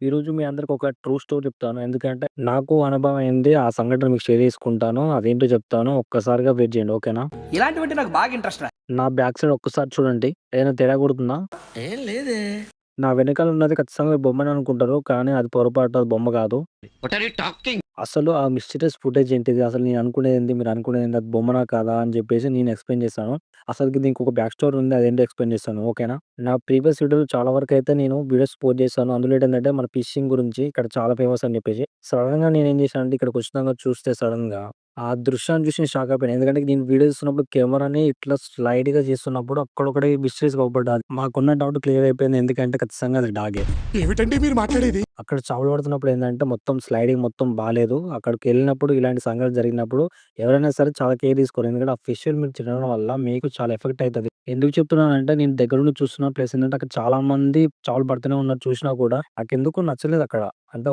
ఈరోజు మీ అందరికి ఒక ట్రూ స్టోరీ చెప్తాను. ఎందుకంటే నాకు అనుభవం అయింది. ఆ సంఘటన మీకు షేర్ చేసుకుంటాను. అదేంటో చెప్తాను. ఒక్కసారిగా వెయిట్ చేయండి. ఓకేనా? ఇలాంటివంటే నాకు బాగా ఇంట్రెస్ట్ రా. నా బ్యాక్ సైడ్ ఒక్కసారి చూడండి. ఏదైనా తేడా కొడుతుందా? ఏం లేదే. నా వెనకాల ఉన్నది ఖచ్చితంగా బొమ్మనే అనుకుంటారు. కానీ అది పొరపాటు. అది బొమ్మ కాదు. What are you talking? అసలు ఆ మిస్టీరియస్ ఫుటేజ్ ఏంటిది? అసలు నేను అనుకునేదేంది? మీరు అనుకునేదేంది? అది బొమ్మనా కాదా? అని చెప్పేసి నేను ఎక్స్‌ప్లెయిన్ చేస్తాను. అసలకి దీనికి ఒక బ్యాక్ స్టోరీ ఉంది. అదేంటో ఎక్స్‌ప్లెయిన్ చేస్తాను. ఓకేనా? నా ప్రీవియస్ వీడియోలో చాలా వరకైతే నేను వీడియోస్ పోస్ట్ చేశాను. అందులో ఏంటంటే మన ఫిషింగ్ గురించి ఇక్కడ చాలా ఫేమస్ అని చెప్పేసి. సడెన్‌గా నేనేం చేశానంటే ఇక్కడికొచ్చినాక చూస్తే సడెన్‌గా ఆ దృశ్యాన్ని చూసి నేను షాక్ అయిపోయాను. ఎందుకంటే నేను వీడియో తీస్తున్నప్పుడు కెమెరాని ఇట్లా స్లైడ్‌గా చేస్తున్నప్పుడు అక్కడొకటి మిస్టరీస్‌గా అవుపడ్డాది. మాకున్న డౌట్ క్లియర్ అయిపోయింది. ఎందుకంటే ఖచ్చితంగా అది డాగే. ఏమిటండి మీరు మాట్లాడేది? అక్కడ చావలు పడుతున్నప్పుడు ఏందంటే మొత్తం స్లైడింగ్ మొత్తం బాలేదు. అక్కడికెళ్ళినప్పుడు ఇలాంటి సంఘటన జరిగినప్పుడు ఎవరైనా సరే చాలా కేర్ తీసుకోవాలి. ఎందుకంటే ఆ ఫిష్‌లు మీరు తినడం వల్ల మీకు చాలా ఎఫెక్ట్ అయితది. ఎందుకు చెప్తున్నానంటే నేను దగ్గరుండి చూస్తున్నా. ప్లస్ ఏందంటే అక్కడ చాలా మంది చావలు పడుతూనే ఉన్నారు చూసినా కూడా. నాకెందుకో నచ్చలేదక్కడ. అంటే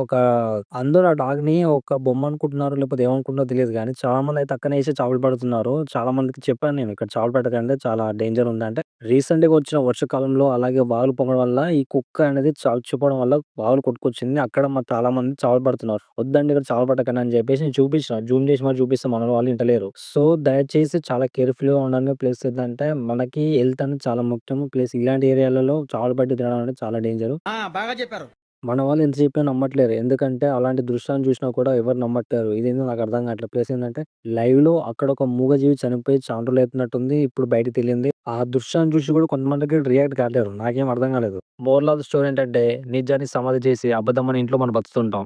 అందరూ ఆ డాగ్‌ని ఒక బొమ్మ అనుకుంటున్నారో లేకపోతే ఏమనుకుంటున్నారో తెలీదు గానీ చాలా మందయితే అక్కనే ఏసి చావలు పడుతున్నారు. చాలా మందికి చెప్పాను నేను. ఇక్కడ చావలు పెట్టకండి చాలా డేంజర్ ఉంది అంటే రీసెంట్‌గా వచ్చిన వర్షాకాలంలో అలాగే వాగులు పొంగడం వల్ల ఈ కుక్క అనేది చచ్చిపోవడం వల్ల వాగులు కొట్టుకొచ్చింది. అక్కడ చాలా మంది చావలు పడుతున్నారు. వద్దండి ఇక్కడ చావలు పట్టకండి అని చెప్పేసి నేను చూపించిన. జూమ్ చేసి మరి చూపిస్తే మన వాళ్ళు ఇంటలేరు. సో, దయచేసి చాలా కేర్‌ఫుల్‌గా ఉండండి. ప్లస్ ఏందంటే మనకి హెల్త్ అనేది చాలా ముఖ్యము. ప్లస్ ఇలాంటి ఏరియాలలో చావలు పట్టి తినడం అనేది చాలా డేంజరు. బాగా చెప్పారు. మన వాళ్ళు ఎంత చెప్పినా నమ్మట్లేరు. ఎందుకంటే అలాంటి దృశ్యాలను చూసినా కూడా ఎవరు నమ్మట్లేరు. ఇదేందో నాకు అర్థం కావట్లేదు. ప్లస్ ఏందంటే లైవ్‌లో అక్కడ ఒక మూగజీవి చనిపోయి చానా రోజులయితున్నట్టుంది. ఇప్పుడు బయటకి తేలింది. ఆ దృశ్యాన్ని చూసి కూడా కొంతమందికి రియాక్ట్ కాలేరు. నాకేం అర్థం కాలేదు. మోరల్ ఆఫ్ ద స్టోరీ ఏంటంటే నిజాన్ని సమాధి చేసి అబద్ధం మన ఇంట్లో మనం బతుకుతుంటాం.